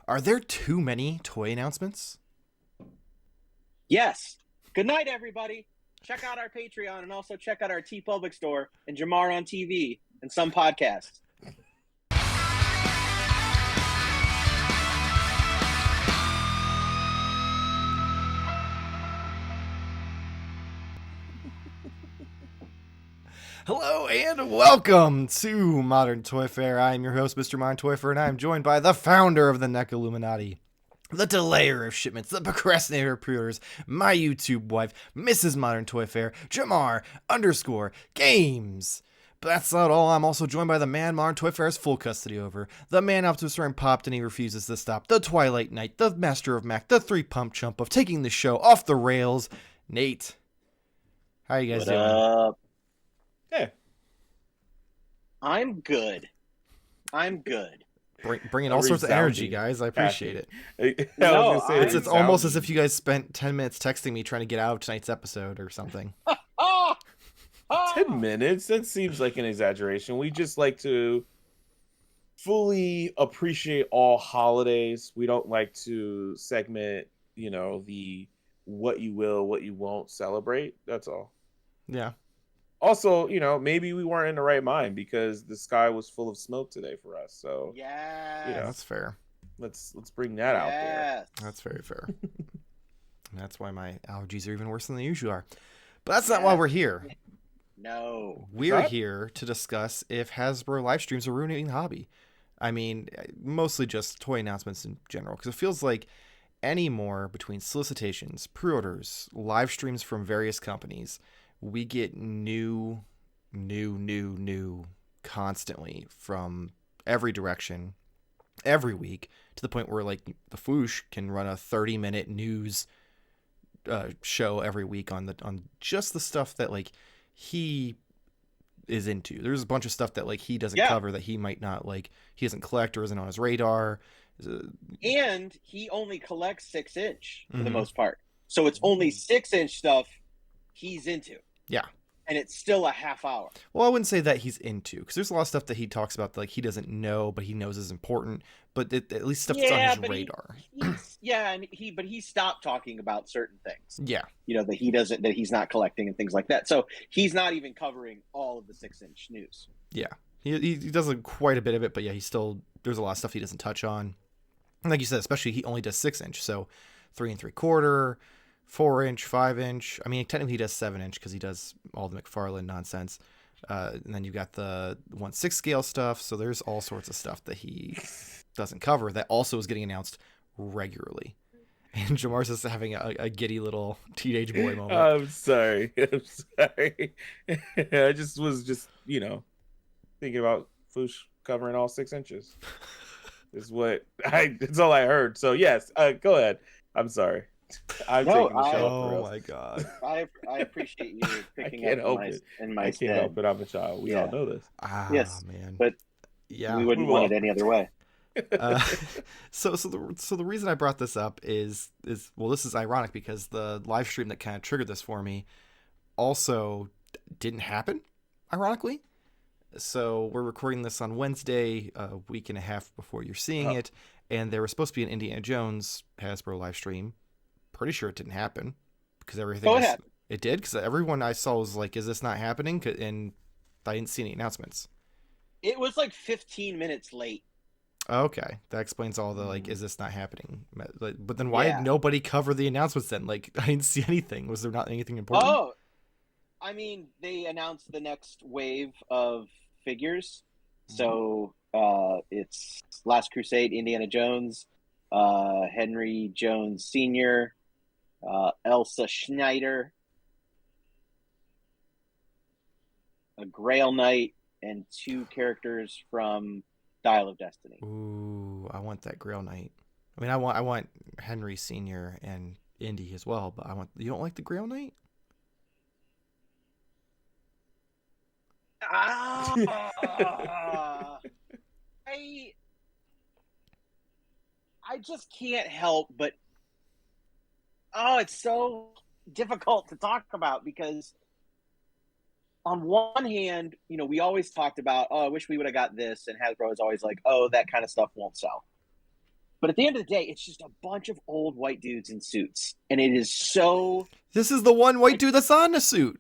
Are there too many toy announcements? Yes. Good night, everybody. Check out our Patreon and also check out our TeePublic store and Jarmar on TV and some podcasts. Hello and welcome to Modern Toy Fair. I'm your host, Mr. Modern Toy Fair, and I'm joined by the founder of the NEC Illuminati, the delayer of shipments, the procrastinator of pre-orders, my YouTube wife, Mrs. Modern Toy Fair, Jarmar_Games. But that's not all. I'm also joined by the man Modern Toy Fair has full custody over, the man up to a certain popped and he refuses to stop, the Twilight Knight, the master of Mac, the three-pump chump of taking the show off the rails, Nate. How you guys doing? Up? Hey. I'm good. Bringing all sorts of energy, guys. I appreciate it. No, It's almost as if you guys spent 10 minutes texting me trying to get out of tonight's episode or something. 10 minutes? That seems like an exaggeration. We just like to fully appreciate all holidays. We don't like to segment, the what you will, what you won't celebrate. That's all. Yeah. Also, maybe we weren't in the right mind because the sky was full of smoke today for us. So yeah, that's fair. Let's bring that out there. That's very fair. That's why my allergies are even worse than they usually are. But that's not why we're here. No. We're here to discuss if Hasbro live streams are ruining the hobby. I mean, mostly just toy announcements in general, because it feels like anymore between solicitations, pre-orders, live streams from various companies, we get new constantly from every direction, every week, to the point where like the Foosh can run a 30-minute news show every week on just the stuff that like he is into. There's a bunch of stuff that like he doesn't cover that he might not like. He doesn't collect or isn't on his radar. And he only collects 6-inch for the most part, so it's only 6-inch stuff he's into. Yeah. And it's still a half hour. Well, I wouldn't say that he's into, because there's a lot of stuff that he talks about that, like, he doesn't know, but he knows is important. But at least stuff that's on his radar. But he stopped talking about certain things. Yeah. That he's not collecting and things like that. So he's not even covering all of the 6-inch news. Yeah. He does quite a bit of it, but yeah, there's a lot of stuff he doesn't touch on. And like you said, especially he only does 6-inch. So 3 3/4, 4-inch, 5-inch. I mean, technically he does 7-inch because he does all the McFarlane nonsense. And then you've got the 1/6 scale stuff. So there's all sorts of stuff that he doesn't cover that also is getting announced regularly. And Jamar's just having a giddy little teenage boy moment. I'm sorry. I was thinking about Foosh covering all 6 inches. It's all I heard. So yes, go ahead. I'm sorry. I'm taking the show. Oh my god! I appreciate you picking up in my I can't help it. I'm a child. We all know this. Yes, man. But we wouldn't want it any other way. So the reason I brought this up is this is ironic because the live stream that kind of triggered this for me also didn't happen, ironically. So we're recording this on Wednesday, a week and a half before you're seeing it, and there was supposed to be an Indiana Jones Hasbro live stream. Pretty sure it didn't happen because everything it did, because everyone I saw was like, is this not happening? And I didn't see any announcements. It was like 15 minutes late. Okay, that explains all the like, is this not happening? But then why did nobody cover the announcements then? Like, I didn't see anything. Was there not anything important? Oh, I mean, they announced the next wave of figures. So it's Last Crusade, Indiana Jones, Henry Jones Sr., Elsa Schneider, a Grail Knight, and 2 characters from Dial of Destiny. Ooh, I want that Grail Knight. I mean, I want Henry Sr. and Indy as well, but you don't like the Grail Knight? I just can't help but it's so difficult to talk about because on one hand, we always talked about, I wish we would have got this, and Hasbro is always like, that kind of stuff won't sell. But at the end of the day, it's just a bunch of old white dudes in suits, and it is so This is the one white dude that's on a suit.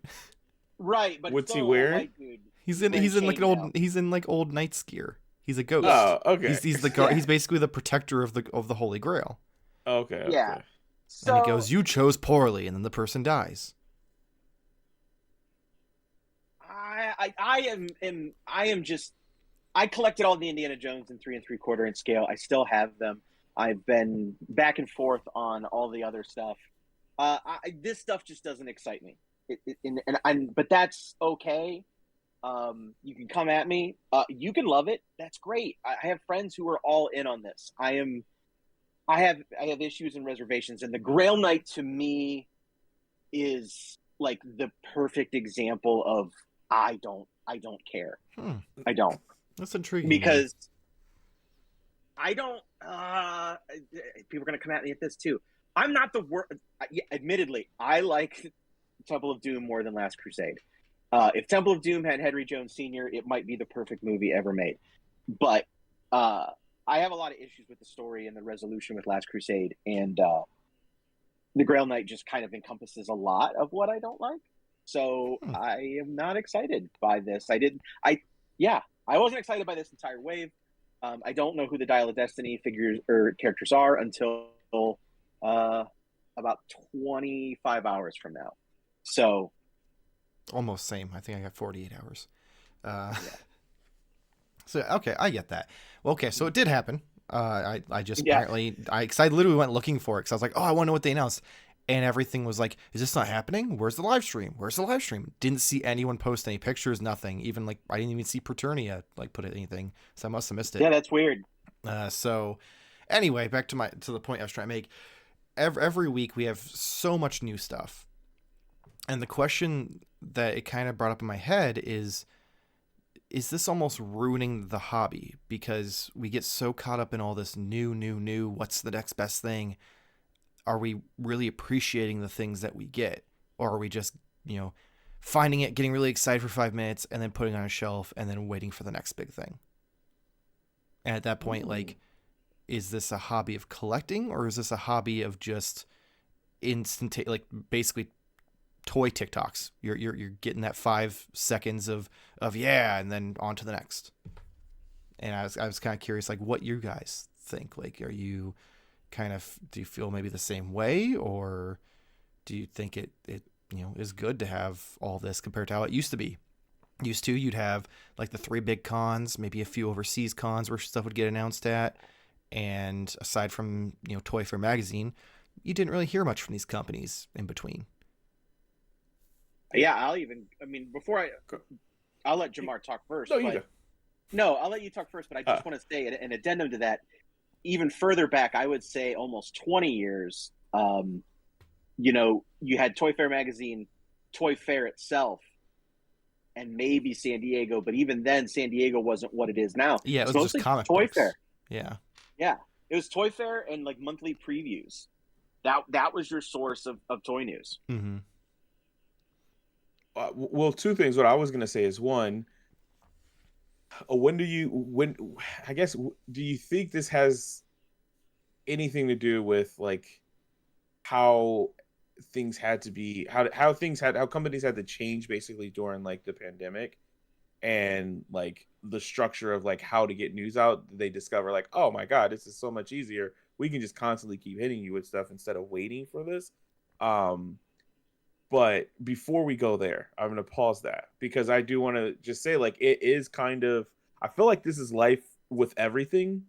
right. But it's What's he still a wearing? white dude. He's wearing in like an chainmail. old knight gear. He's a ghost. Oh, okay. He's the guard. He's basically the protector of the Holy Grail. Okay. Yeah. Okay. So And he goes, "You chose poorly," and then the person dies. I am just I collected all the Indiana Jones in 3 3/4 inch scale. I still have them. I've been back and forth on all the other stuff. This stuff just doesn't excite me. But that's okay. You can come at me. You can love it. That's great. I have friends who are all in on this. I have issues and reservations, and the Grail Knight to me is like the perfect example of I don't care. I don't. That's intriguing. Because I don't. People are going to come at me at this too. I'm not the worst. Admittedly, I like Temple of Doom more than Last Crusade. If Temple of Doom had Henry Jones Sr., it might be the perfect movie ever made. But I have a lot of issues with the story and the resolution with Last Crusade, and the Grail Knight just kind of encompasses a lot of what I don't like. So I am not excited by this. I wasn't excited by this entire wave. I don't know who the Dial of Destiny figures or characters are until about 25 hours from now. So almost same. I think I got 48 hours. So okay, I get that. Well, okay, so it did happen. I just apparently I literally went looking for it because I was like, oh, I want to know what they announced, and everything was like, is this not happening? Where's the live stream? Where's the live stream? Didn't see anyone post any pictures, nothing. Even like I didn't even see Preternia like put anything, so I must have missed it. Yeah, that's weird. So anyway, back to the point I was trying to make. Every week we have so much new stuff, and the question that it kind of brought up in my head is this almost ruining the hobby? Because we get so caught up in all this new, what's the next best thing? Are we really appreciating the things that we get? Or are we just, finding it, getting really excited for 5 minutes, and then putting it on a shelf, and then waiting for the next big thing? And at that point, like, is this a hobby of collecting, or is this a hobby of just basically toy TikToks? You're getting that 5 seconds of yeah, and then on to the next. And I was kind of curious, like, what you guys think. Like, are you do you feel maybe the same way, or do you think it is good to have all this compared to how it used to be? Used to, you'd have like the 3 big cons, maybe a few overseas cons where stuff would get announced at, and aside from Toy Fair magazine, you didn't really hear much from these companies in between. Yeah, before I'll let Jarmar talk first. No, I'll let you talk first, but I just want to say an addendum to that. Even further back, I would say almost 20 years, you had Toy Fair magazine, Toy Fair itself, and maybe San Diego, but even then, San Diego wasn't what it is now. Yeah, it was just comic Toy books. Fair. Yeah. It was Toy Fair and like monthly previews. That was your source of toy news. Mm-hmm. Well, 2 things. What I was going to say is, one, do you think this has anything to do with like how things had to be, how companies had to change basically during like the pandemic, and like the structure of like how to get news out? They discover like, oh my God, this is so much easier. We can just constantly keep hitting you with stuff instead of waiting for this. But before we go there, I'm going to pause that, because I do want to just say, like, it is kind of, I feel like this is life with everything.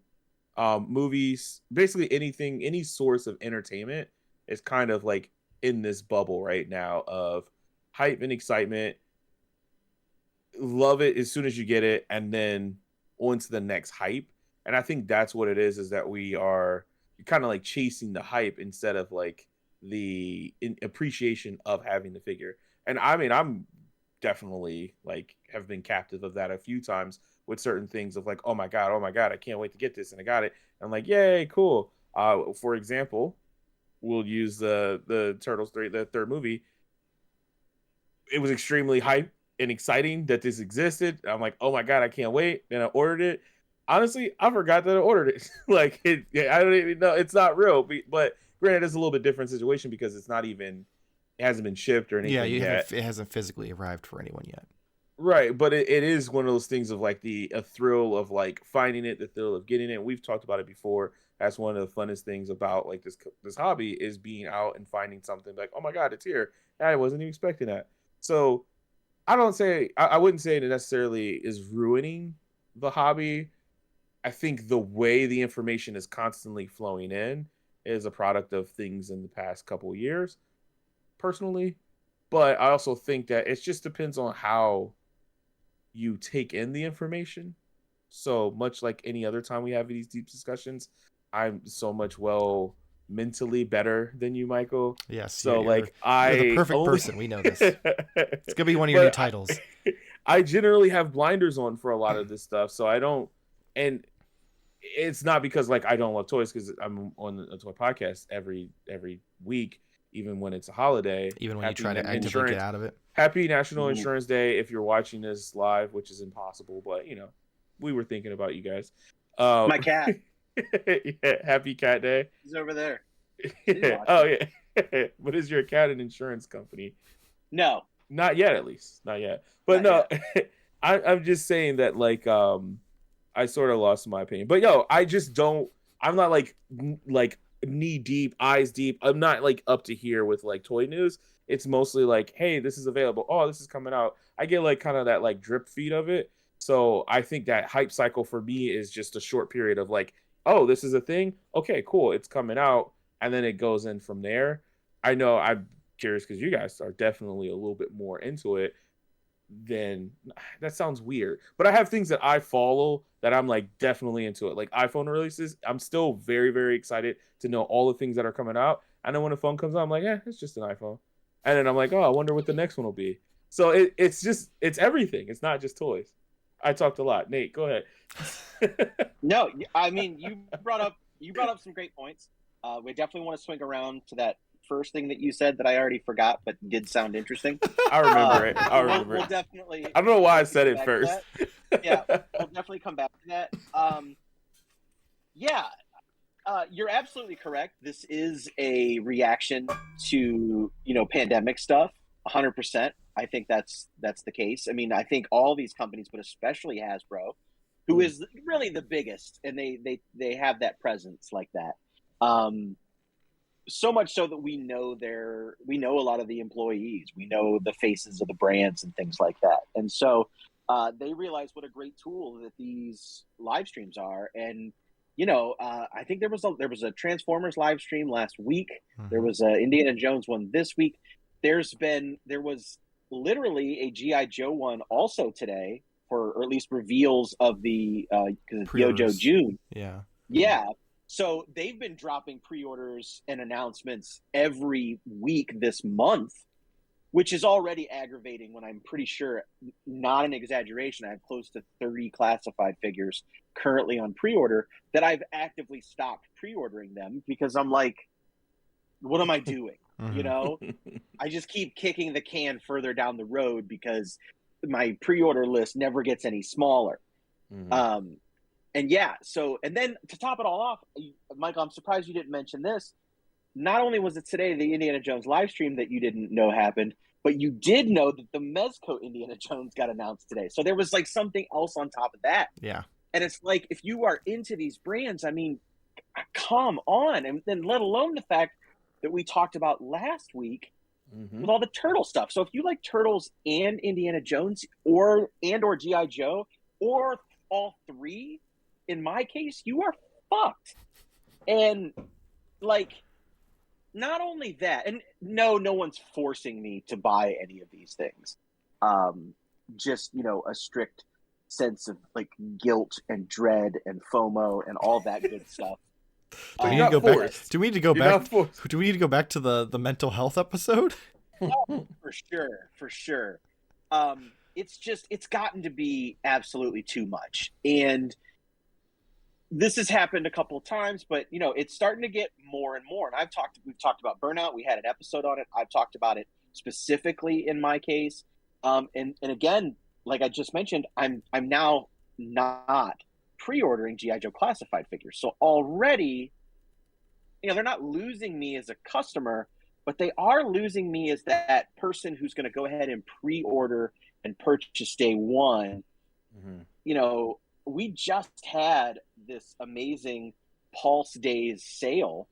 Movies, basically anything, any source of entertainment is kind of like in this bubble right now of hype and excitement. Love it as soon as you get it, and then on to the next hype. And I think that's what it is that we are kind of like chasing the hype instead of like the appreciation of having the figure. And I mean, I'm definitely like have been captive of that a few times with certain things of like, oh my god, I can't wait to get this, and I got it. And I'm like, yay, cool. For example, we'll use the Turtles 3, the 3rd movie. It was extremely hype and exciting that this existed. I'm like, oh my god, I can't wait. Then I ordered it. honestly, I forgot that I ordered it. Like, I don't even know. It's not real. But granted, it's a little bit different situation because it hasn't been shipped or anything yet. It hasn't physically arrived for anyone yet. Right, but it is one of those things of like a thrill of like finding it, the thrill of getting it. We've talked about it before. That's one of the funnest things about like this hobby is being out and finding something like, oh my god, it's here. I wasn't even expecting that. So I wouldn't say it necessarily is ruining the hobby. I think the way the information is constantly flowing in is a product of things in the past couple of years, personally. But I also think that it just depends on how you take in the information. So much like any other time we have these deep discussions, I'm so much mentally better than you, Michael. Yes. So you're the perfect person. We know this. It's gonna be one of your new titles. I generally have blinders on for a lot of this stuff, so I don't. And it's not because like I don't love toys, because I'm on a toy podcast every week, even when it's a holiday. Even when you try to actively get out of it. Happy National Insurance Day if you're watching this live, which is impossible, but we were thinking about you guys. My cat. Yeah, happy Cat Day. He's over there. Oh yeah. But is your cat an insurance company? No. Not yet, at least. Not yet. But not yet. I'm just saying that like I sort of lost my opinion. But I just don't. I'm not like knee deep, eyes deep. I'm not like up to here with like toy news. It's mostly like, hey, this is available. Oh, this is coming out. I get like kind of that like drip feed of it. So I think that hype cycle for me is just a short period of like, oh, this is a thing. Okay, cool. It's coming out. And then it goes in from there. I know I'm curious because you guys are definitely a little bit more into it. Then that sounds weird, but I have things that I follow that I'm like definitely into it. Like iPhone releases, I'm still very, very excited to know all the things that are coming out. And then when a phone comes out, I'm like, it's just an iPhone. And then I'm like, oh, I wonder what the next one will be. So it's everything. It's not just toys. I talked a lot. Nate, go ahead. No, I mean you brought up some great points. We definitely want to swing around to that first thing that you said that I already forgot, but did sound interesting. I remember it. I remember we'll it. Definitely. I don't know why I said it first. Yeah, we'll definitely come back to that. Yeah, you're absolutely correct. This is a reaction to pandemic stuff. 100%. I think that's the case. I mean, I think all these companies, but especially Hasbro, who is really the biggest, and they have that presence like that. So much so that we know a lot of the employees, we know the faces of the brands and things like that. And so they realize what a great tool that these live streams are. And, I think there was a Transformers live stream last week. Mm-hmm. There was a Indiana Jones one this week. There was literally a G.I. Joe one also today, or at least reveals of the, because it's Yojo June. Yeah. Yeah. So they've been dropping pre-orders and announcements every week this month, which is already aggravating when I'm pretty sure, not an exaggeration, I have close to 30 classified figures currently on pre-order that I've actively stopped pre-ordering them because I'm like, what am I doing? I just keep kicking the can further down the road because my pre-order list never gets any smaller. Mm-hmm. And then to top it all off, Michael, I'm surprised you didn't mention this. Not only was it today the Indiana Jones live stream that you didn't know happened, but you did know that the Mezco Indiana Jones got announced today. So there was like something else on top of that. Yeah. And it's like, if you are into these brands, I mean, come on. And then let alone the fact that we talked about last week with all the Turtle stuff. So if you like Turtles and Indiana Jones or G.I. Joe or all three, in my case, you are fucked. And like, not only that, and no one's forcing me to buy any of these things. Just, a strict sense of like guilt and dread and FOMO and all that good stuff. Do we need to go back to the mental health episode? Oh, for sure. It's gotten to be absolutely too much. And this has happened a couple of times, but it's starting to get more and more. And we've talked about burnout. We had an episode on it. I've talked about it specifically in my case. And again, like I just mentioned, I'm now not pre-ordering G.I. Joe classified figures. So already, they're not losing me as a customer, but they are losing me as that person who's going to go ahead and pre-order and purchase day one. Mm-hmm. We just had this amazing Pulse Days sale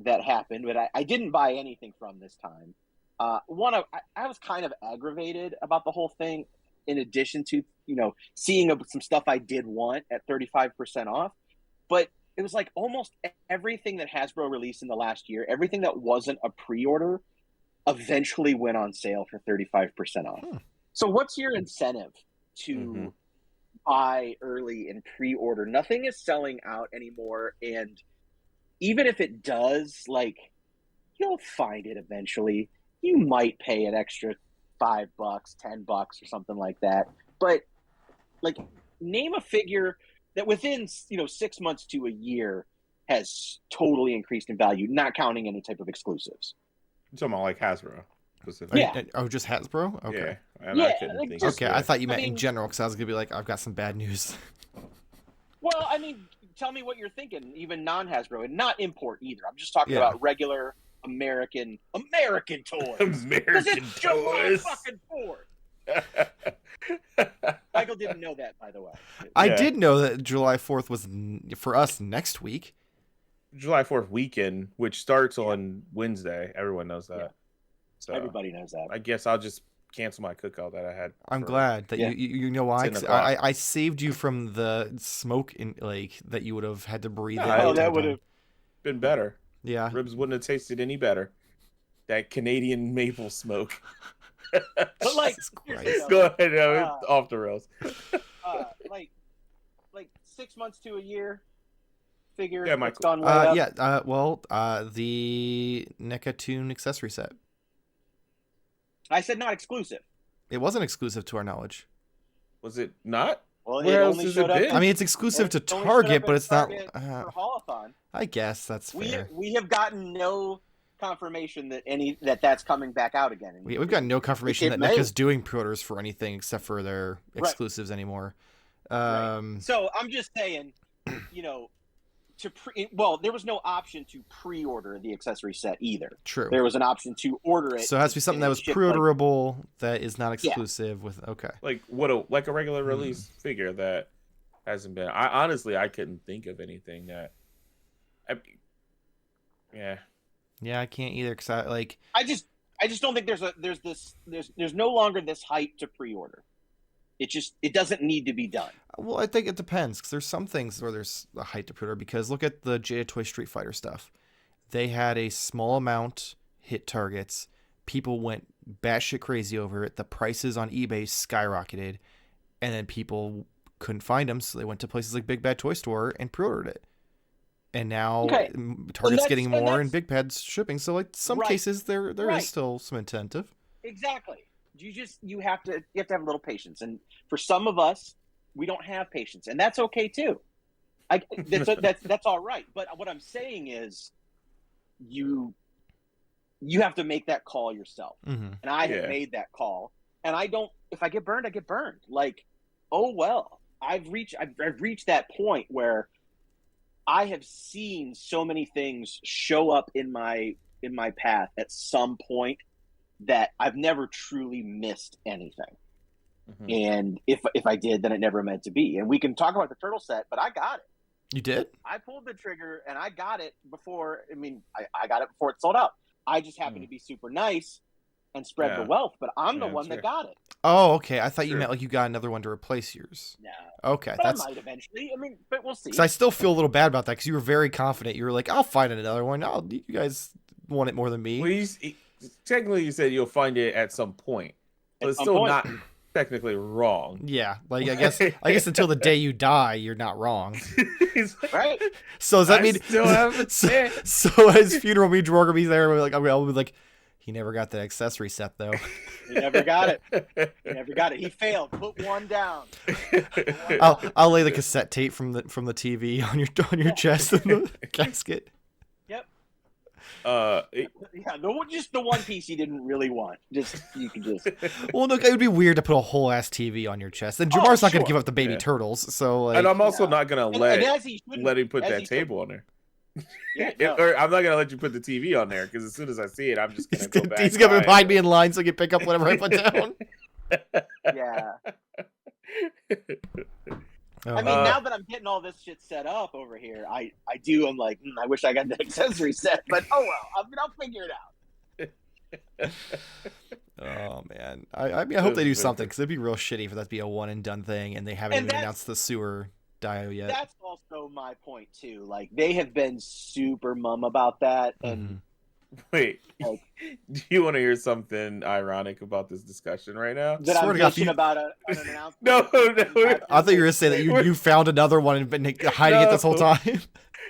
that happened, but I didn't buy anything from this time. I was kind of aggravated about the whole thing, in addition to, seeing some stuff I did want at 35% off. But it was like almost everything that Hasbro released in the last year, everything that wasn't a pre-order, eventually went on sale for 35% off. So what's your incentive to buy early and pre-order? Nothing is selling out anymore. And even if it does, like, you'll find it eventually. You might pay an extra $5, $10 or something like that. But, like, name a figure that within 6 months to a year has totally increased in value, not counting any type of exclusives. You're talking about like Hasbro specifically. Yeah. Oh, just Hasbro? Okay. Yeah. And I couldn't think okay, I thought you meant in general, because I was gonna be like, I've got some bad news. Well, I mean, tell me what you're thinking, even non-Hasbro, and not import either. I'm just talking about regular American toys. American toys. July fucking 4th. Michael didn't know that, by the way. I did know that July 4th was for us next week. July 4th weekend, which starts on Wednesday. Everyone knows that. Yeah. So everybody knows that. I guess I'll just cancel my cookout that I had. I'm glad that you know why. I saved you from the smoke that you would have had to breathe in. Oh, that would have been better. Yeah. Ribs wouldn't have tasted any better. That Canadian maple smoke. But like, go ahead, off the rails. like 6 months to a year figure. Yeah, Michael. Gone way up. The NECA accessory set. I said not exclusive. It wasn't exclusive to our knowledge. Was it not? Well, where else only has showed it up. been? I mean, it's exclusive to Target, but it's not. For Holothon. I guess that's fair. We have gotten no confirmation that that's coming back out again. We've got no confirmation that NECA's doing pre-orders for anything except for their exclusives anymore. So I'm just saying, there was no option to pre-order the accessory set either. True. There was an option to order it. So it has to be something that was pre-orderable that is not exclusive like a regular release figure that hasn't been. I honestly couldn't think of anything that. Yeah, I can't either because I just don't think there's no longer this hype to pre-order. It doesn't need to be done. Well, I think it depends because there's some things where there's a hype to pre-order because look at the Jada Toy Street Fighter stuff. They had a small amount hit targets. People went batshit crazy over it. The prices on eBay skyrocketed, and then people couldn't find them, so they went to places like Big Bad Toy Store and pre-ordered it. And now Target's getting more and Big Bad's shipping. So like some cases there is still some incentive. Exactly. You have to have a little patience. And for some of us, we don't have patience, and that's okay too. That's all right. But what I'm saying is you have to make that call yourself. Mm-hmm. And I have made that call. And if I get burned, I get burned. Like, oh well. I've reached that point where I have seen so many things show up in my path at some point that I've never truly missed anything. Mm-hmm. And if I did, then it never meant to be. And we can talk about the turtle set, but I got it. You did? I pulled the trigger and I got it before. I got it before it sold out. I just happened to be super nice and spread the wealth, but I'm the one that got it. Oh, okay. I thought you meant like you got another one to replace yours. No. Okay. But I might eventually. But we'll see. Because I still feel a little bad about that because you were very confident. You were like, I'll find another one. You guys want it more than me. Well, technically, you said you'll find it at some point. But it's still not technically wrong. Yeah. Like, I guess until the day you die, you're not wrong. Right. So does that mean... still haven't so at his funeral, me and Drew are going to be there. And I'll be like... He never got that accessory set, though. He never got it. He failed. Put one down. I'll lay the cassette tape from the TV on your chest in the casket. Yep. Yeah, just the one piece you didn't really want. Just you could just. Well, look, it would be weird to put a whole ass TV on your chest. And Jamar's not going to give up the baby Yeah. turtles, so And like. I'm also not gonna let let him put that table on there. Yeah, no. Or I'm not gonna let you put the TV on there because as soon as I see it, I'm just gonna go back. He's gonna behind me in line so he can pick up whatever I put down. Yeah. Oh, I mean, now that I'm getting all this shit set up over here, I'm like, I wish I got the accessory set, but oh well, I'll figure it out. Oh man, I mean, I hope they do something because it'd be real shitty for that to be a one and done thing, and they haven't even announced the sewer dio yet. That's also my point too. Like they have been super mum about that, and wait, do you want to hear something ironic about this discussion right now? That I'm bitching about an announcement. No. I thought you were gonna say that you found another one and been hiding it this whole time.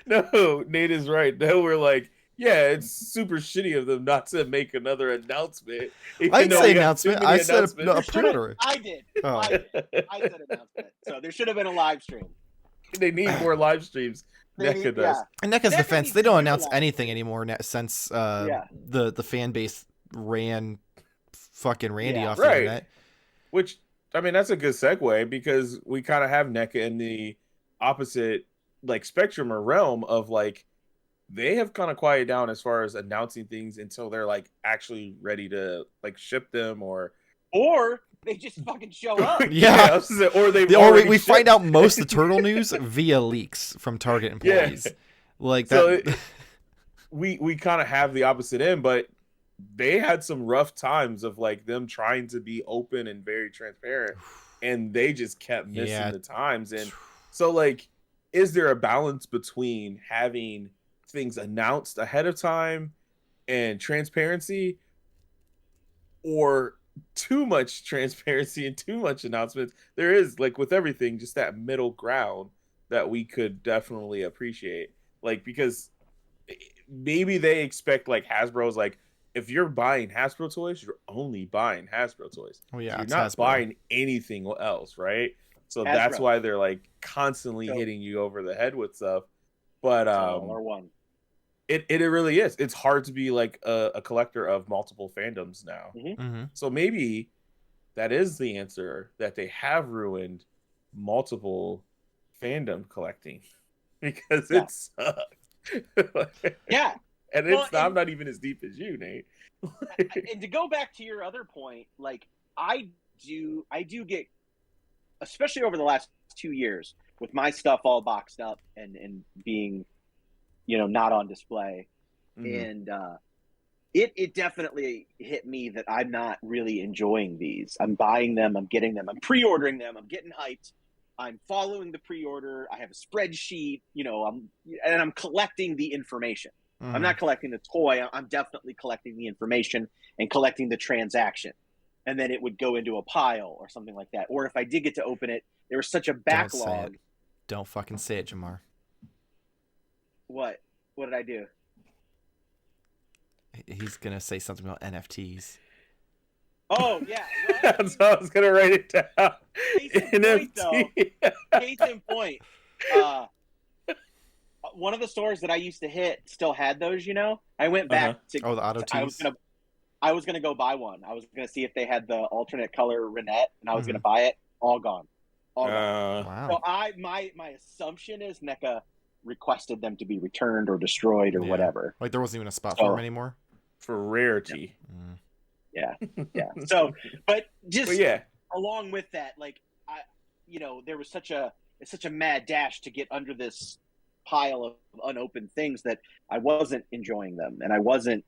No, Nate is right. No, we're like, yeah, it's super shitty of them not to make another announcement. I didn't say announcement. I said a pre-order. I did. Oh. I said announcement. So there should have been a live stream. They need more live streams. NECA does. In NECA's defense, they don't announce anything anymore since the fan base ran fucking Randy off the internet. Which, I mean, that's a good segue because we kind of have NECA in the opposite like spectrum or realm of like they have kind of quieted down as far as announcing things until they're like actually ready to like ship them or they just fucking show up. Yeah. Or we find out most of the turtle news via leaks from Target employees. Like that. So we kind of have the opposite end, but they had some rough times of like them trying to be open and very transparent, and they just kept missing the times. And so like, is there a balance between having things announced ahead of time and transparency, or too much transparency and too much announcements? There is, like with everything, just that middle ground that we could definitely appreciate. Like, because maybe they expect like Hasbro's like, if you're buying Hasbro toys, you're only buying Hasbro toys. Oh yeah, you're not buying anything else, right? So that's why they're like constantly hitting you over the head with stuff. But it really is. It's hard to be like a collector of multiple fandoms now. So maybe that is the answer, that they have ruined multiple fandom collecting because it sucks. And I'm not even as deep as you, Nate. And to go back to your other point, like I do get, especially over the last 2 years, with my stuff all boxed up and being, not on display. And it definitely hit me that I'm not really enjoying these. I'm buying them, I'm getting them, I'm pre-ordering them, I'm getting hyped, I'm following the pre-order, I have a spreadsheet, I'm collecting the information. I'm not collecting the toy, I'm definitely collecting the information and collecting the transaction. And then it would go into a pile or something like that. Or if I did get to open it, there was such a backlog. Don't fucking say it, Jarmar. What? What did I do? He's gonna say something about NFTs. Oh yeah, so I was gonna write it down. Case in point, one of the stores that I used to hit still had those. I went back to the auto tees. I was gonna go buy one. I was gonna see if they had the alternate color Renette, and I was gonna buy it. All gone. Wow. So my assumption is NECA requested them to be returned or destroyed or whatever. Like there wasn't even a spot for them anymore. For rarity. Yeah. So, but along with that, like there was such a mad dash to get under this pile of unopened things that I wasn't enjoying them, and I wasn't.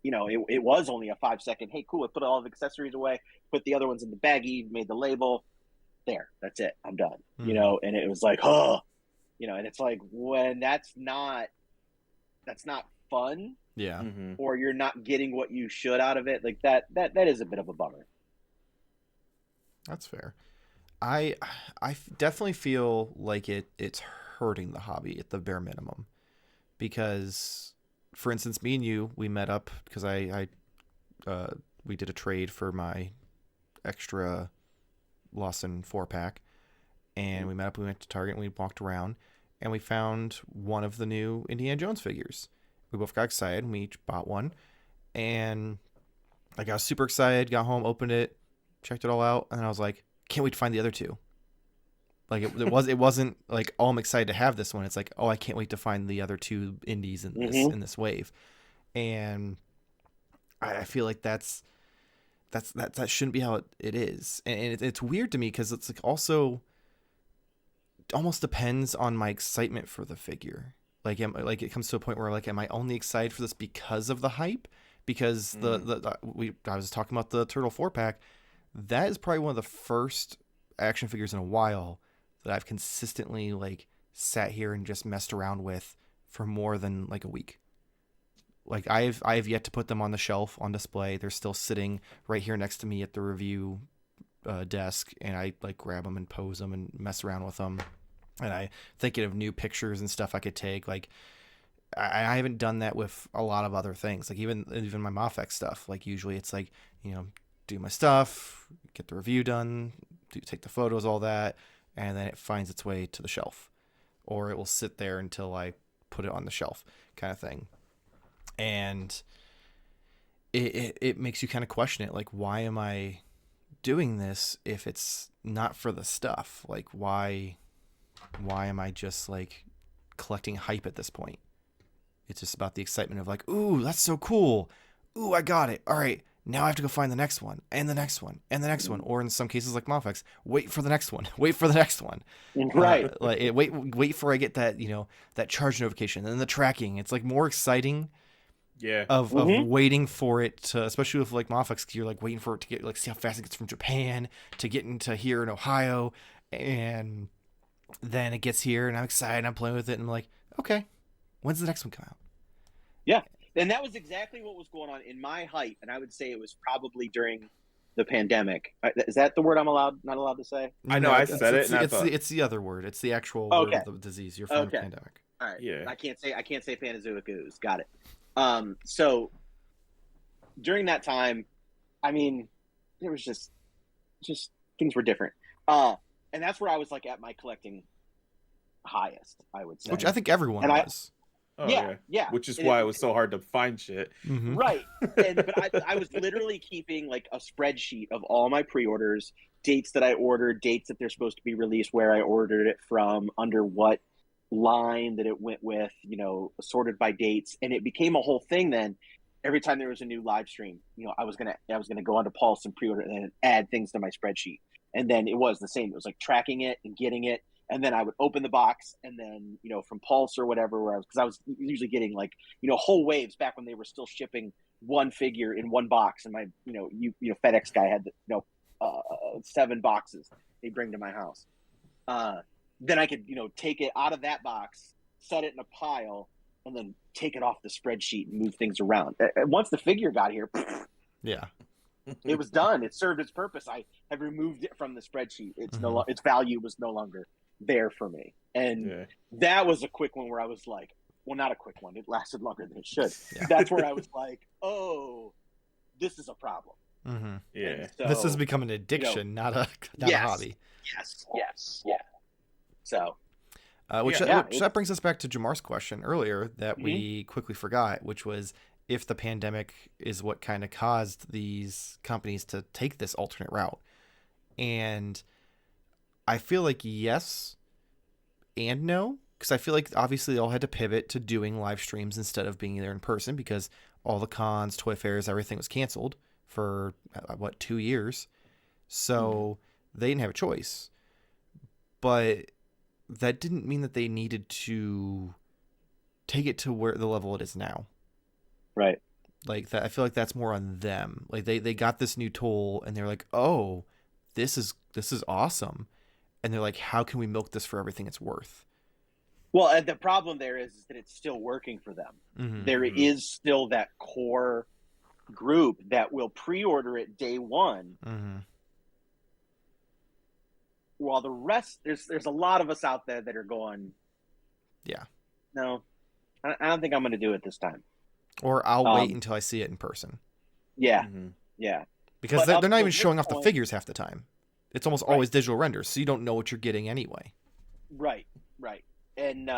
It was only a 5-second. Hey, cool! I put all the accessories away, put the other ones in the baggie, made the label. There, that's it. I'm done. And it was like, and it's like when that's not fun. Yeah. Or you're not getting what you should out of it. Like that is a bit of a bummer. That's fair. I definitely feel like it's hurting the hobby at the bare minimum, because, for instance, me and you, we met up because we did a trade for my extra Lawson 4-pack, and we met up. We went to Target and we walked around, and we found one of the new Indiana Jones figures. we both got excited. And we each bought one, and I got super excited. Got home, opened it, checked it all out, and then I was like, can't wait to find the other two. Like it wasn't like, oh, I'm excited to have this one. It's like, oh, I can't wait to find the other two indies in this wave, and I feel like that shouldn't be how it is, and it's weird to me because it's like also almost depends on my excitement for the figure. Like it comes to a point where like, am I only excited for this because of the hype? Because I was talking about the Turtle 4-pack. That is probably one of the first action figures in a while that I've consistently like sat here and just messed around with for more than like a week. Like I have yet to put them on the shelf on display. They're still sitting right here next to me at the review desk, and I like grab them and pose them and mess around with them. And I thinking of new pictures and stuff I could take. Like I haven't done that with a lot of other things. Like even my Mafex stuff. Like usually it's like, do my stuff, get the review done, take the photos, all that, and then it finds its way to the shelf, or it will sit there until I put it on the shelf, kind of thing. And it makes you kind of question it. Like, why am I doing this if it's not for the stuff? Like, why am I just like collecting hype at this point? It's just about the excitement of like, ooh, that's so cool. Ooh, I got it. All right, now I have to go find the next one and the next one and the next one. Or in some cases like Mafex, wait for the next one. Wait for the next one. Right. Wait for I get that, that charge notification and the tracking. It's like more exciting. Yeah. Of waiting for it to, especially with like Mafex, you're like waiting for it to get, like, see how fast it gets from Japan to get into here in Ohio, and then it gets here and I'm excited, I'm playing with it, and I'm like, okay, when's the next one come out? Yeah, and that was exactly what was going on in my hype, and I would say it was probably during the pandemic. Is that the word I'm not allowed to say? I know, I said it. It's the other word. It's the actual word of the disease. You're from the pandemic. All right. Yeah. I can't say Panazoic ooze. Got it. So during that time, I mean, there was just things were different. And that's where I was like at my collecting highest, I would say. Which I think everyone was. Yeah. Which is why it was so hard to find shit. Mm-hmm. Right. But I was literally keeping like a spreadsheet of all my pre-orders, dates that I ordered, dates that they're supposed to be released, where I ordered it from, under what line that it went with, sorted by dates. And it became a whole thing then. Every time there was a new live stream, I was gonna go onto Pulse and pre-order and then add things to my spreadsheet. And then it was the same. It was like tracking it and getting it. And then I would open the box, and then, from Pulse or whatever, because I was usually getting like, whole waves back when they were still shipping one figure in one box. And my, FedEx guy had, 7 boxes he'd bring to my house. Then I could, take it out of that box, set it in a pile, and then take it off the spreadsheet and move things around. Once the figure got here, yeah, it was done. It served its purpose. I have removed it from the spreadsheet. It's its value was no longer there for me. And that was a quick one where I was like, well, not a quick one. It lasted longer than it should. Yeah. That's where I was like, oh, this is a problem. Mm-hmm. Yeah. So, this has become an addiction, not a hobby. Yes. Yeah. So, which that brings us back to Jarmar's question earlier that we quickly forgot, which was if the pandemic is what kind of caused these companies to take this alternate route. And I feel like yes and no, because I feel like obviously they all had to pivot to doing live streams instead of being there in person, because all the cons, toy fairs, everything was canceled for 2 years. So they didn't have a choice. But that didn't mean that they needed to take it to where the level it is now. Right. Like that, I feel like that's more on them. Like they got this new tool and they're like, oh, this is awesome. And they're like, how can we milk this for everything it's worth? Well, and the problem there is that it's still working for them. Mm-hmm. There is still that core group that will pre-order it day one. Mm-hmm. While the rest, there's a lot of us out there that are going, yeah, no, I don't think I'm going to do it this time. Or I'll wait until I see it in person. Yeah, Because they're not even showing off the figures half the time. It's almost always digital renders, so you don't know what you're getting anyway. Right. And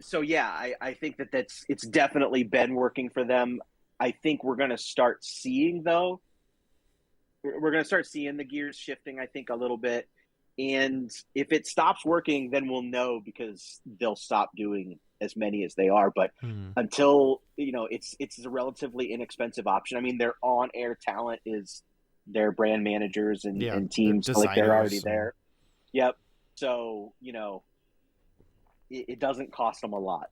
So yeah, I think it's definitely been working for them. I think we're going to start seeing though. We're going to start seeing the gears shifting. I think a little bit, and if it stops working, then we'll know because they'll stop doing as many as they are. But until it's a relatively inexpensive option. I mean, their on-air talent is their brand managers and teams, like they're already there. Yep. So it doesn't cost them a lot.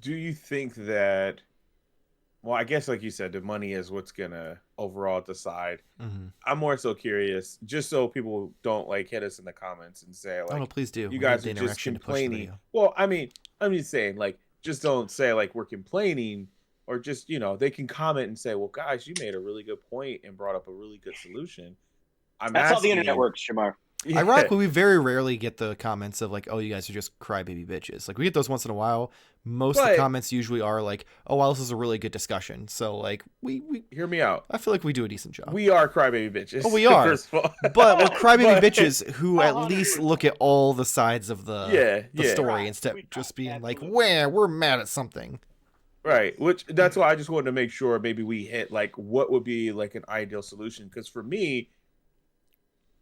Do you think that? Well, I guess like you said, the money is what's gonna overall decide. I'm more so curious, just so people don't like hit us in the comments and say like, "Oh no, please do." You guys are just complaining. Well, I mean, I'm just saying like, just don't say like we're complaining, or just they can comment and say, well, guys, you made a really good point and brought up a really good solution. That's how the internet works, Jarmar. Yeah. Ironically, we very rarely get the comments of like, "Oh, you guys are just crybaby bitches." Like we get those once in a while. Most of the comments usually are like, "Oh, well, this is a really good discussion." So like, we hear me out. I feel like we do a decent job. We are crybaby bitches. Oh, we are. But we're crybaby bitches who at least look at all the sides of the story instead of just being like, we're mad at something." Right. Which that's why I just wanted to make sure maybe we hit like what would be like an ideal solution, because for me,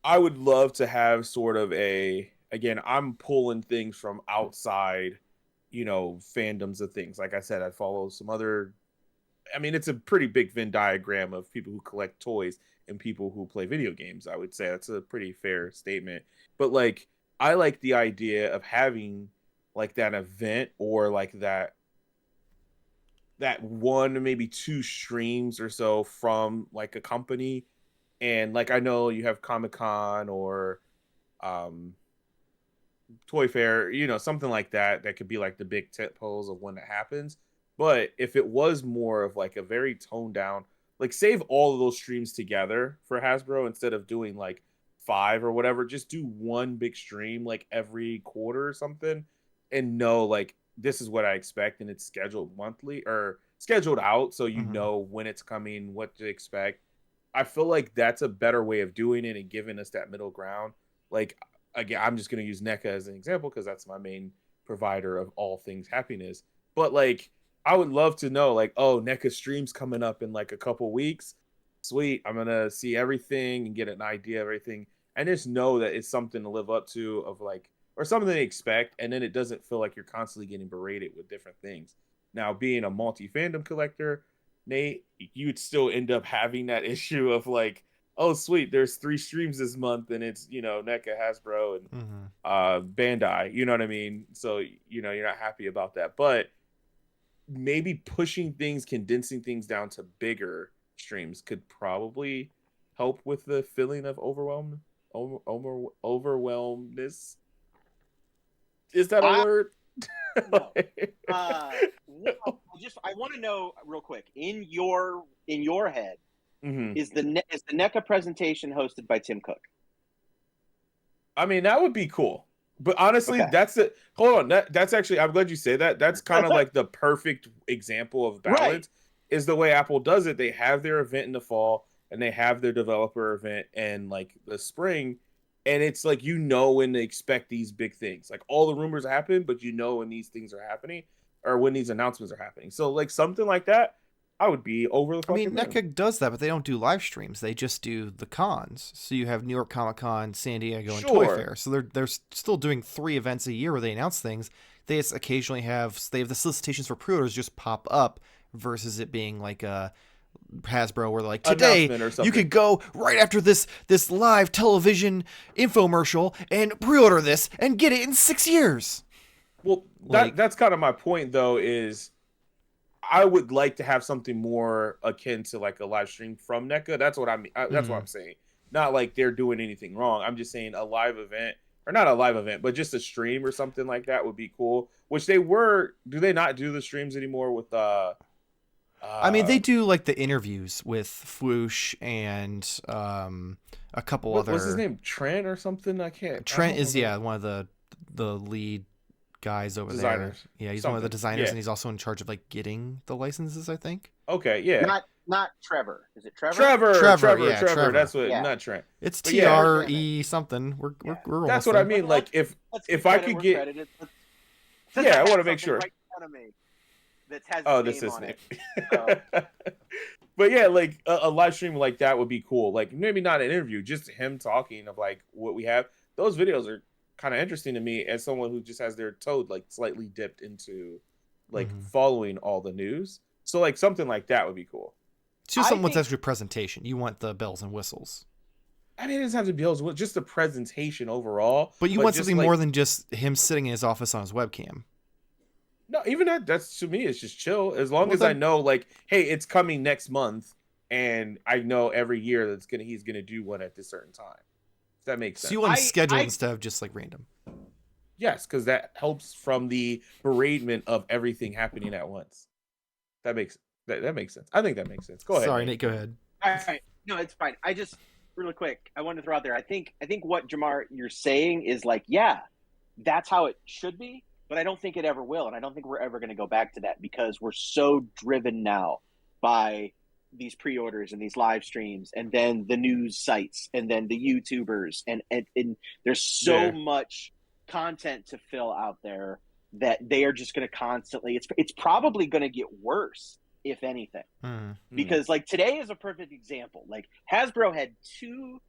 I would love to have sort of again, I'm pulling things from outside, fandoms of things. Like I said, I follow some other, I mean, it's a pretty big Venn diagram of people who collect toys and people who play video games. I would say that's a pretty fair statement. But like, I like the idea of having like that event or like that one, maybe two streams or so from like a company. And like I know you have Comic-Con or Toy Fair, something like that could be like the big tent poles of when it happens. But if it was more of like a very toned down, like save all of those streams together for Hasbro instead of doing like 5 or whatever, just do one big stream like every quarter or something, and know like this is what I expect, and it's scheduled monthly or scheduled out so you know when it's coming, what to expect. I feel like that's a better way of doing it and giving us that middle ground. Like, again, I'm just going to use NECA as an example because that's my main provider of all things happiness. But like, I would love to know like, oh, NECA stream's coming up in like a couple weeks. Sweet. I'm going to see everything and get an idea of everything. And just know that it's something to live up to of like, or something they expect. And then it doesn't feel like you're constantly getting berated with different things. Now, being a multi-fandom collector, Nate, you'd still end up having that issue of like, oh sweet, there's 3 streams this month and it's NECA, Hasbro, and Bandai, you know what I mean? So you're not happy about that. But maybe pushing things, condensing things down to bigger streams could probably help with the feeling of overwhelmness. Is that a word? No. I want to know real quick, in your head, is the NECA presentation hosted by Tim Cook? I mean, that would be cool. But honestly, that's it. Hold on. That's actually, I'm glad you say that. That's kind of like the perfect example of balance, is the way Apple does it. They have their event in the fall and they have their developer event in like the spring. And it's like, when to expect these big things. Like all the rumors happen, but when these things are happening or when these announcements are happening. So like something like that, I would be over the fucking moon. NECA does that, but they don't do live streams. They just do the cons. So you have New York Comic Con, San Diego, and Toy Fair. So they're still doing 3 events a year where they announce things. They just occasionally have the solicitations for pre-orders just pop up versus it being like a Hasbro where like, today you could go right after this live television infomercial and pre-order this and get it in 6 years. Well, that's kind of my point though, is I would like to have something more akin to like a live stream from NECA. That's what I mean. That's what I'm saying. Not like they're doing anything wrong. I'm just saying a live event, or not a live event, but just a stream or something like that would be cool. Which they were. Do they not do the streams anymore with I mean, they do like the interviews with Fwoosh and a couple other. What's his name? Trent or something? Trent is one of the lead guys over designers. There. Yeah, he's one of the designers, and he's also in charge of like getting the licenses, I think. Okay, yeah. Not Trevor. Is it Trevor? Trevor. That's what. Not Trent. It's TRE something. We're that's what I mean. Like if I could get. Since Yeah, I have want to make something sure. right in front of me that has Oh, his this name is on Nick. it. So, But yeah, like a live stream like that would be cool. Like maybe not an interview, just him talking of like what we have. Those videos are kind of interesting to me as someone who just has their toe like slightly dipped into like following all the news. So like something like that would be cool. To someone with extra presentation, you want the bells and whistles. I mean, it doesn't have to be bells, just the presentation overall. But you want something more than just him sitting in his office on his webcam. No, even that's to me, it's just chill. As long as I know, like, hey, it's coming next month, and I know every year he's gonna do one at this certain time. If that makes sense. So you want scheduled instead of just like random. Yes, because that helps from the bereavement of everything happening at once. That makes sense. I think that makes sense. Go ahead. Sorry, Nate. Go ahead. All right. No, it's fine. I just really quick, I wanted to throw out there. I think what Jarmar you're saying is like, yeah, that's how it should be, but I don't think it ever will, and I don't think we're ever going to go back to that because we're so driven now by these pre-orders and these live streams, and then the news sites, and then the YouTubers, and there's so much content to fill out there that they are just going to constantly. It's probably going to get worse, if anything, because like today is a perfect example. Like Hasbro had 2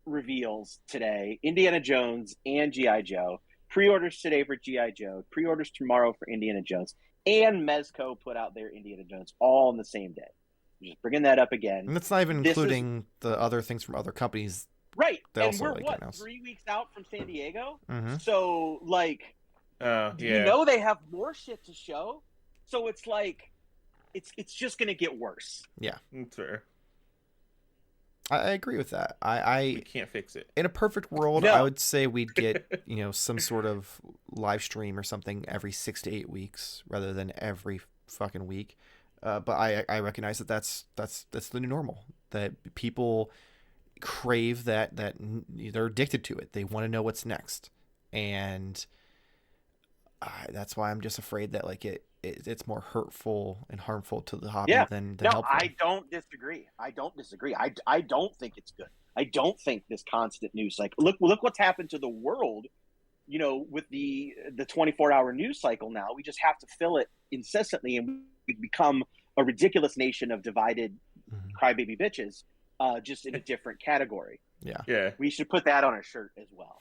reveals today: Indiana Jones and GI Joe. Pre-orders today for GI Joe. Pre-orders tomorrow for Indiana Jones, and Mezco put out their Indiana Jones all on the same day. I'm just bringing that up again. And that's not even including the other things from other companies. Right, and we're what 3 weeks out from San Diego. So like, you know, they have more shit to show. So it's like, it's just gonna get worse. Yeah, that's fair. I agree with that. We can't fix it. In a perfect world, I would say we'd get some sort of live stream or something every 6 to 8 weeks rather than every fucking week. But I recognize that that's the new normal. That people crave that they're addicted to it. They want to know what's next, and that's why I'm just afraid that like it's more hurtful and harmful to the hobby than helpful. I don't disagree. I don't think it's good. I don't think this constant news cycle. Look what's happened to the world. With the 24-hour news cycle now, we just have to fill it incessantly, and we become a ridiculous nation of divided crybaby bitches, just in a different category. Yeah. We should put that on a shirt as well.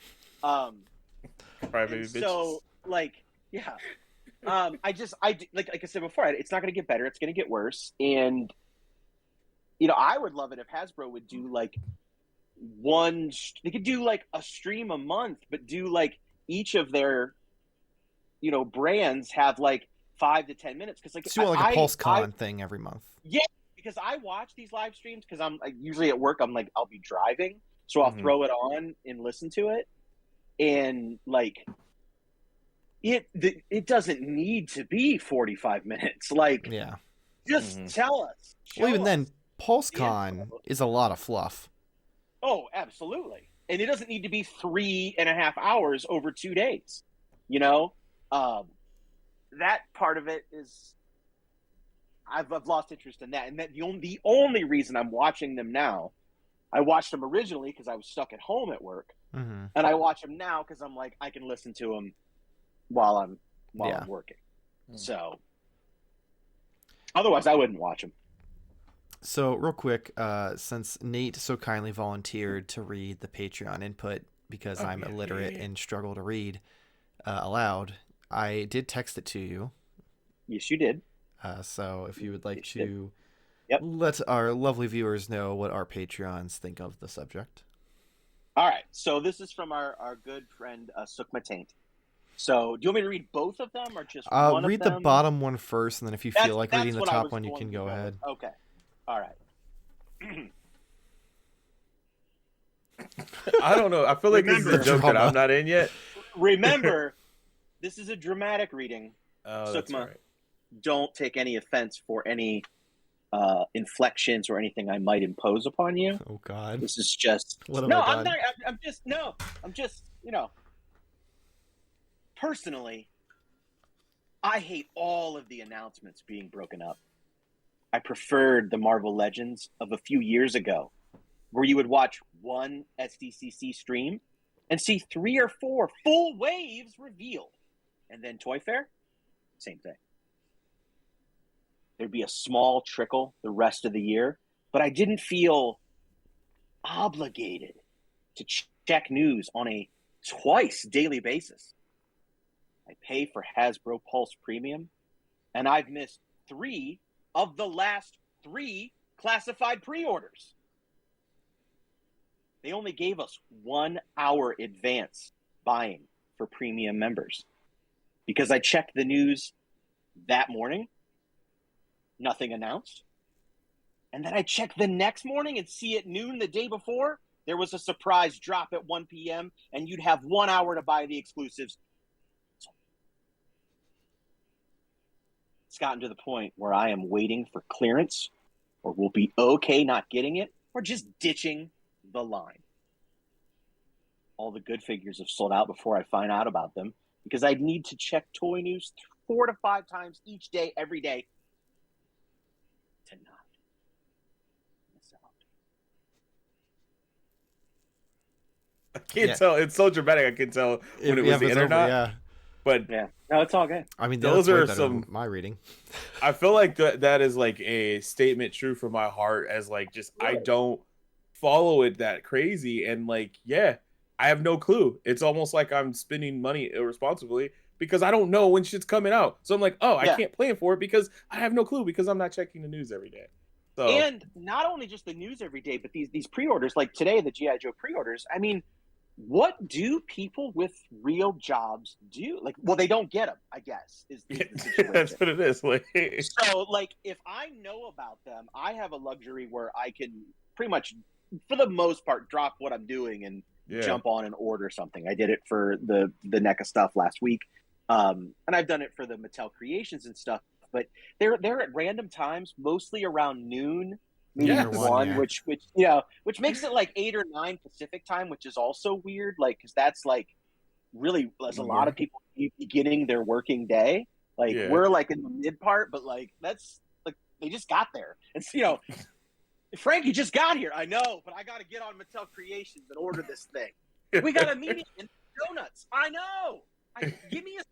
Crybaby bitches. So like, yeah. like I said before, it's not going to get better. It's going to get worse. And, I would love it if Hasbro would do like they could do like a stream a month, but do like each of their, brands have like 5 to 10 minutes. Cause like, do like a Pulse Con thing every month. Yeah. Because I watch these live streams because I'm usually at work. I'm like, I'll be driving. So I'll throw it on and listen to it. And like, it doesn't need to be 45 minutes. Like, just tell us. Well, even then, PulseCon is a lot of fluff. Oh, absolutely. And it doesn't need to be 3.5 hours over 2 days. That part of it is, I've lost interest in that. And that the only reason I'm watching them now, I watched them originally because I was stuck at home at work, and I watch them now because I'm like, I can listen to them while I'm working. So otherwise I wouldn't watch them. So real quick, since Nate so kindly volunteered to read the Patreon input because I'm illiterate and struggle to read aloud, I did text it to you. Yes, you did. So if you would like to let our lovely viewers know what our Patreons think of the subject. All right. So this is from our good friend Sukma Taint. So do you want me to read both of them or just one of them? Read the bottom one first, and then if you feel like reading the top one, you can go ahead. Okay. All right. I don't know. I feel like this is a joke that I'm not in yet. Remember, this is a dramatic reading. Oh, that's right. Don't take any offense for any inflections or anything I might impose upon you. Oh God. This is just I'm just personally, I hate all of the announcements being broken up. I preferred the Marvel Legends of a few years ago, where you would watch one SDCC stream and see 3 or 4 full waves revealed. And then Toy Fair, same thing. There'd be a small trickle the rest of the year, but I didn't feel obligated to check news on a twice daily basis. I pay for Hasbro Pulse Premium, and I've missed 3 of the last 3 classified pre-orders. They only gave us 1 hour advance buying for premium members because I checked the news that morning, nothing announced. And then I check the next morning and see at noon the day before, there was a surprise drop at 1 p.m. and you'd have 1 hour to buy the exclusives. It's gotten to the point where I am waiting for clearance, or we'll be okay not getting it, or just ditching the line. All the good figures have sold out before I find out about them because I need to check toy news 4 to 5 times each day, every day, to not miss out. I can't tell. It's so dramatic. I can tell when it was the end or not. Yeah. But yeah, no, it's all good. I mean, those are some my reading. I feel like that is like a statement true from my heart, as like just I don't follow it that crazy, and like I have no clue. It's almost like I'm spending money irresponsibly because I don't know when shit's coming out. So I'm like, I can't plan for it because I have no clue because I'm not checking the news every day. So, and not only just the news every day, but these pre-orders, like today, the G.I. Joe pre-orders. I mean, what do people with real jobs do? Like, well, they don't get them, I guess, is the situation. That's what it is. Like, so, like, if I know about them, I have a luxury where I can pretty much, for the most part, drop what I'm doing and jump on and order something. I did it for the NECA stuff last week, and I've done it for the Mattel Creations and stuff. But they're at random times, mostly around noon. Maybe 1, which makes it like 8 or 9 Pacific time, which is also weird, like because that's like really a lot of people beginning their working day. Like we're like in the mid part, but like that's like they just got there, and Frankie just got here. I know, but I got to get on Mattel Creations and order this thing. We got a meeting in donuts. I know. Give me a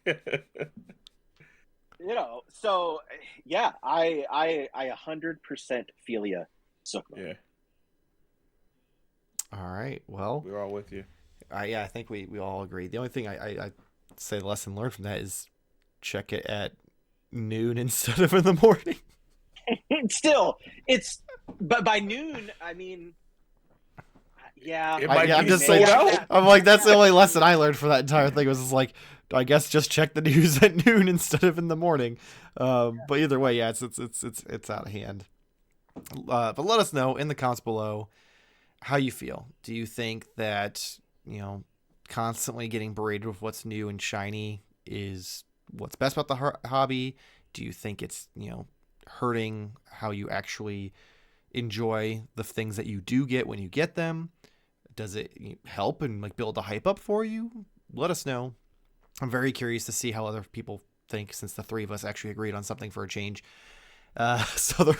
second. So I 100% feel ya, Sukma. Yeah. All right. Well, we're all with you. I think we all agree. The only thing I say the lesson learned from that is check it at noon instead of in the morning. Still, but by noon, I mean, I'm just saying. I'm like, that's the only lesson I learned from that entire thing was just like, I guess just check the news at noon instead of in the morning. But either way, it's out of hand. But let us know in the comments below how you feel. Do you think that constantly getting berated with what's new and shiny is what's best about the hobby? Do you think it's hurting how you actually enjoy the things that you do get when you get them? Does it help and like build the hype up for you? Let us know. I'm very curious to see how other people think, since the 3 of us actually agreed on something for a change. So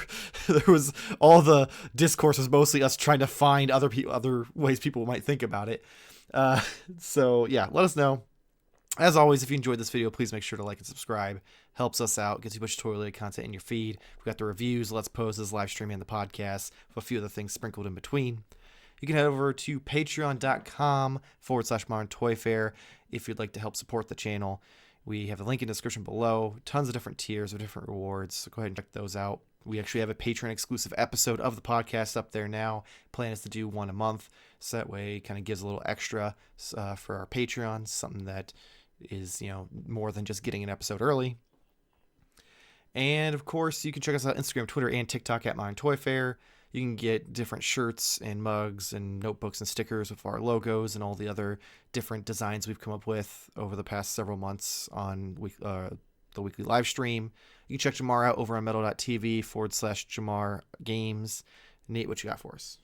there was all the discourse was mostly us trying to find other ways people might think about it. So yeah, let us know. As always, if you enjoyed this video, please make sure to like and subscribe. Helps us out, gets you a bunch of toy-related content in your feed. We got the reviews, Let's Poses, live streaming, and the podcast, with a few other things sprinkled in between. You can head over to patreon.com/Modern Toy Fair if you'd like to help support the channel. We have a link in the description below. Tons of different tiers of different rewards, so go ahead and check those out. We actually have a Patreon exclusive episode of the podcast up there now. Plan is to do 1 a month, so that way it kind of gives a little extra for our Patreons, something that is more than just getting an episode early. And of course, you can check us out on Instagram, Twitter, and TikTok at Modern Toy Fair. You can get different shirts and mugs and notebooks and stickers with our logos and all the other different designs we've come up with over the past several months on the weekly live stream. You can check Jarmar out over on metal.tv/Jarmar Games. Nate, what you got for us?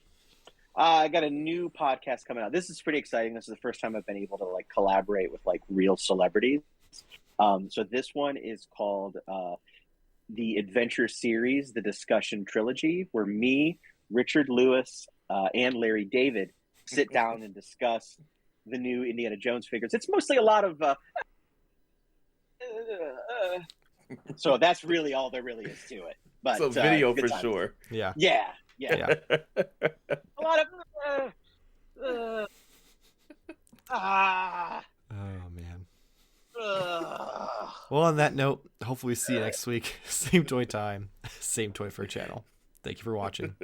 I got a new podcast coming out. This is pretty exciting. This is the first time I've been able to like collaborate with like real celebrities. So this one is called the Adventure Series, the Discussion Trilogy, where me, Richard Lewis, and Larry David sit down and discuss the new Indiana Jones figures. It's mostly a lot of So that's really all there really is to it. But So video good for times. sure. Yeah. Yeah. Yeah. A lot of Oh man. uh, Well, on that note, hopefully see you next week. Same toy time, same toy for channel. Thank you for watching.